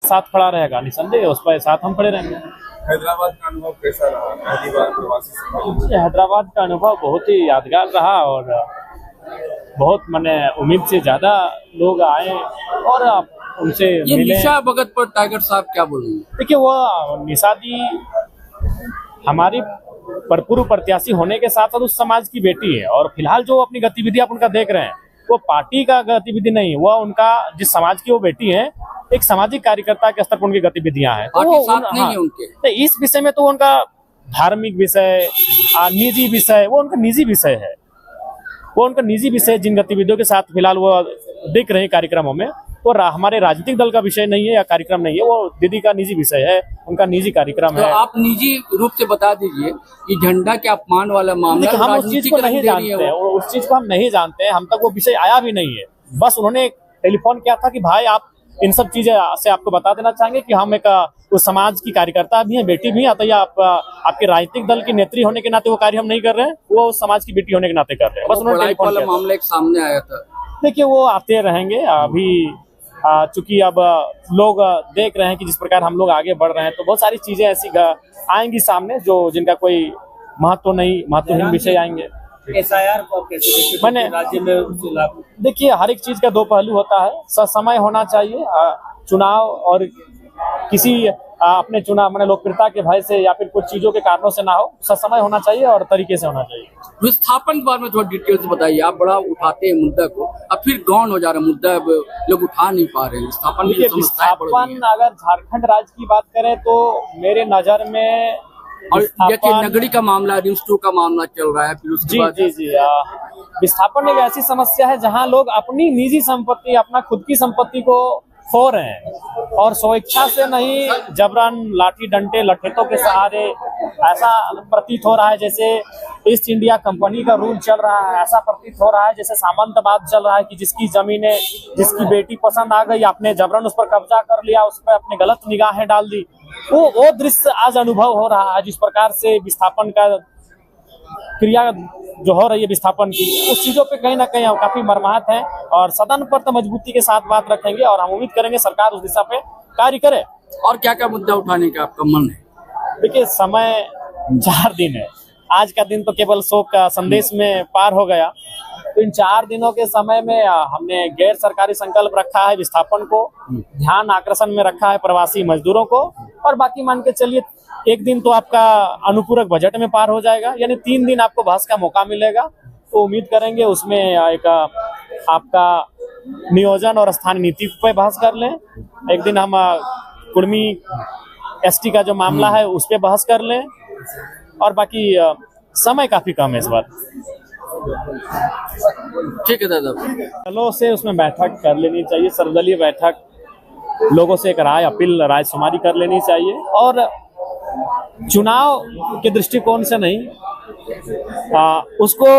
साथ खड़ा रहेगा, निसंदेह उस पर साथ हम खड़े रहेंगे। हैदराबाद का अनुभव कैसा रहा? पहली बार प्रवासी संबंध। हैदराबाद का अनुभव बहुत ही यादगार रहा और बहुत मैंने उम्मीद से ज्यादा लोग आए और उनसे ये मिले। निशा भगत पर टाइगर साहब क्या बोलेंगे? देखिए, वो निशा दी हमारी भरपूर प्रत्याशी होने के साथ साथ उस समाज की बेटी है और फिलहाल जो अपनी गतिविधि आप उनका देख रहे हैं वो पार्टी का गतिविधि नहीं, वह उनका जिस समाज की वो बेटी है एक सामाजिक कार्यकर्ता के स्तर पर उनकी गतिविधियां हैं। तो वो साथ नहीं है उनके। तो इस विषय में तो उनका धार्मिक विषय, निजी विषय, वो उनका निजी विषय है, वो उनका निजी विषय जिन गतिविधियों के साथ फिलहाल वो दिख रहे हैं कार्यक्रमों में, वो हमारे राजनीतिक दल का विषय नहीं है या कार्यक्रम नहीं है, वो दीदी का निजी विषय है, उनका निजी कार्यक्रम तो है। आप निजी रूप से बता दीजिए कि झंडा के अपमान वाला मामला हम उस चीज को नहीं जानते हैं, उस चीज को हम नहीं जानते हैं, हम तक वो विषय आया भी नहीं है। बस उन्होंने टेलीफोन किया था कि भाई आप इन सब चीजें से आपको बता देना चाहेंगे कि हम एक उस समाज की कार्यकर्ता भी हैं, बेटी भी हैं, तो आप आपके राजनीतिक दल की नेत्री होने के नाते वो कार्य हम नहीं कर रहे हैं, वो उस समाज की बेटी होने के नाते कर रहे हैं। बस उन्होंने टेलीफोन किया। मामला एक सामने आया था। देखिए, वो आते रहेंगे। अभी चूंकि अब लोग देख रहे हैं कि जिस प्रकार हम लोग आगे बढ़ रहे हैं तो बहुत सारी चीजें ऐसी आएंगी सामने जो जिनका कोई महत्वहीन विषय आएंगे। SIR को कैसे देखते मैंने राज्य में लागू? देखिए, हर एक चीज का दो पहलू होता है। समय होना चाहिए चुनाव और किसी अपने चुनाव मैंने लोकप्रियता के भय से या फिर कुछ चीजों के कारणों से ना हो, समय होना चाहिए और तरीके से होना चाहिए। विस्थापन के बारे में थोड़ा डिटेल से बताइए। आप बड़ा उठाते हैं मुद्दा को, अब फिर गौन हो जा रहा है मुद्दा, अब लोग उठा नहीं पा रहे हैं विस्थापन। अगर झारखंड राज्य की बात करें तो मेरे नजर में और देखिए नगरी का मामला, रिम्स 2 का मामला चल रहा है, फिर उसके बाद जी विस्थापन एक ऐसी समस्या है जहां लोग अपनी निजी संपत्ति, अपना खुद की संपत्ति को खो रहे हैं और स्वेच्छा से नहीं, जबरन लाठी डंडे लठेतों के सहारे। ऐसा प्रतीत हो रहा है जैसे ईस्ट इंडिया कंपनी का रूल चल रहा है, ऐसा प्रतीत हो रहा है जैसे सामंतवाद चल रहा है कि जिसकी जमीनें, जिसकी बेटी पसंद आ गई, आपने जबरन उस पर कब्जा कर लिया, उस पर अपने गलत निगाहें डाल दी। वो दृश्य आज अनुभव हो रहा है। जिस प्रकार से विस्थापन का क्रिया जो हो रही है विस्थापन की, उस चीजों पे कहीं ना कहीं हम काफी मर्माहत हैं और सदन पर तो मजबूती के साथ बात रखेंगे और हम उम्मीद करेंगे सरकार उस दिशा पे कार्य करे। और क्या क्या मुद्दा उठाने का आपका मन है? देखिए, समय 4 दिन है, आज का दिन तो केवल शोक का संदेश में पार हो गया। तो इन 4 दिनों के समय में हमने गैर सरकारी संकल्प रखा है विस्थापन को, ध्यान आकर्षण में रखा है प्रवासी मजदूरों को, और बाकी मान के चलिए एक दिन तो आपका अनुपूरक बजट में पार हो जाएगा, यानी 3 दिन आपको बहस का मौका मिलेगा। तो उम्मीद करेंगे उसमें एक आपका नियोजन और स्थानीय नीति पे बहस कर लें। एक दिन हम कुर्मी ST का जो मामला है उस पे बहस कर लें और बाकी समय काफी कम है इस बार। ठीक है दादा, दलों से उसमें बैठक कर लेनी चाहिए, सर्वदलीय बैठक, लोगों से एक राय शुमारी कर लेनी चाहिए और चुनाव के दृष्टिकोण से नहीं, उसको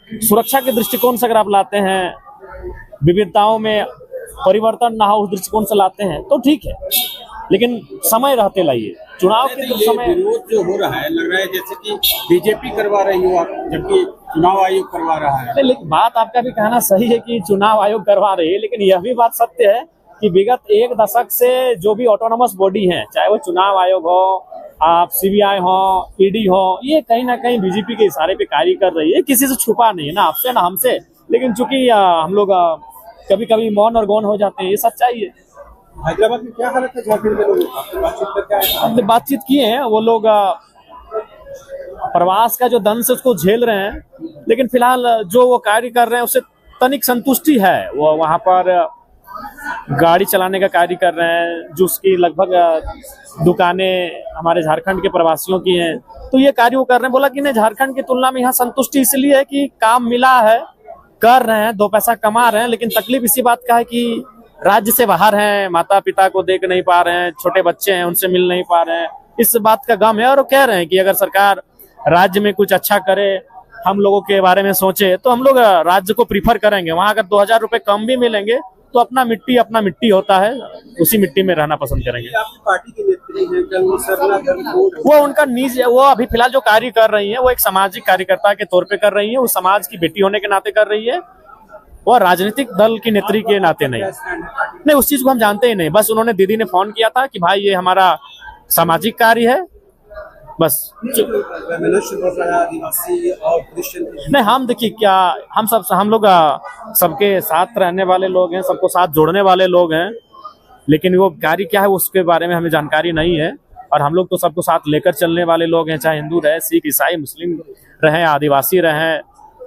सुरक्षा के दृष्टिकोण से अगर आप लाते हैं, विविधताओं में परिवर्तन ना हो उस दृष्टिकोण से लाते हैं तो ठीक है, लेकिन समय रहते लाइए। चुनाव के तो समय विरोध जो हो रहा है, लग रहा है जैसे कि बीजेपी करवा रही हो आप, जबकि चुनाव आयोग करवा रहा है। लेकिन बात आपका भी कहना सही है कि चुनाव आयोग करवा रही है, लेकिन यह भी बात सत्य है कि विगत 1 दशक से जो भी ऑटोनोमस बॉडी हैं, चाहे वो चुनाव आयोग हो, आप CBI हो, ED हो, ये कहीं ना कहीं बीजेपी के इशारे पे कार्य कर रही है। किसी से छुपा नहीं है, ना आपसे ना हमसे, लेकिन चूंकि हम लोग कभी कभी मौन और गौन हो जाते हैं, ये सच्चाई है। हैदराबाद में क्या हालत है झारखंड के लोगों की? बातचीत पर क्या है? हमने बातचीत किए हैं, वो लोग प्रवास का जो दंश है उसको झेल रहे हैं, लेकिन फिलहाल जो वो कार्य कर रहे हैं उससे तनिक संतुष्टि है। वो वहाँ पर गाड़ी चलाने का कार्य कर रहे हैं, जो उसकी लगभग दुकानें हमारे झारखंड के प्रवासियों की हैं, तो ये कार्य वो कर रहे हैं। बोला कि नहीं, झारखंड की तुलना में यहाँ संतुष्टि इसलिए है कि काम मिला है, कर रहे हैं, 2 पैसा कमा रहे हैं, लेकिन तकलीफ इसी बात का है कि राज्य से बाहर हैं, माता पिता को देख नहीं पा रहे हैं, छोटे बच्चे हैं उनसे मिल नहीं पा रहे हैं, इस बात का गम है। और वो कह रहे हैं कि अगर सरकार राज्य में कुछ अच्छा करे, हम लोगों के बारे में सोचे, तो हम लोग राज्य को प्रीफर करेंगे। वहाँ अगर 2000 रुपए कम भी मिलेंगे तो अपना मिट्टी होता है, उसी मिट्टी में रहना पसंद करेंगे। आपकी पार्टी के नेत्री हैं, वो उनका निज, वो अभी फिलहाल जो कार्य कर रही है वो एक सामाजिक कार्यकर्ता के तौर पे कर रही है, वो समाज की बेटी होने के नाते कर रही है। वो राजनीतिक दल की नेत्री के नाते नहीं, उस चीज को हम जानते ही नहीं। बस उन्होंने, दीदी ने फोन किया था कि भाई ये हमारा सामाजिक कार्य है, बस। नहीं, हम देखिए क्या, हम लोग सबके साथ रहने वाले लोग हैं, सबको साथ जोड़ने वाले लोग हैं, लेकिन वो कार्य क्या है उसके बारे में हमें जानकारी नहीं है। और हम लोग तो सबको साथ लेकर चलने वाले लोग हैं, चाहे हिंदू रहे, सिख, ईसाई, मुस्लिम रहें, आदिवासी रहें,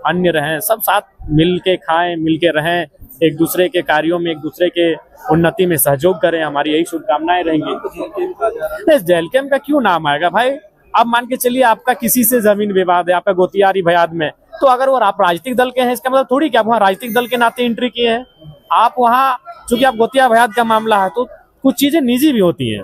अन्य रहें, सब साथ मिल के खाएं, मिल के रहें, एक दूसरे के कार्यों में, एक दूसरे के उन्नति में सहयोग करें, हमारी यही शुभकामनाएं रहेंगी। जेल कैंप का क्यों नाम आएगा भाई? अब मान के चलिए आपका किसी से जमीन विवाद है, आपका गोतियारी भयाद में, तो अगर वो आप राजनीतिक दल के हैं, इसका मतलब थोड़ी कि आप वहाँ राजनीतिक दल के नाते एंट्री किए हैं। आप वहाँ, चूंकि आप गोतिया भयाद का मामला है, तो कुछ चीजें निजी भी होती हैं।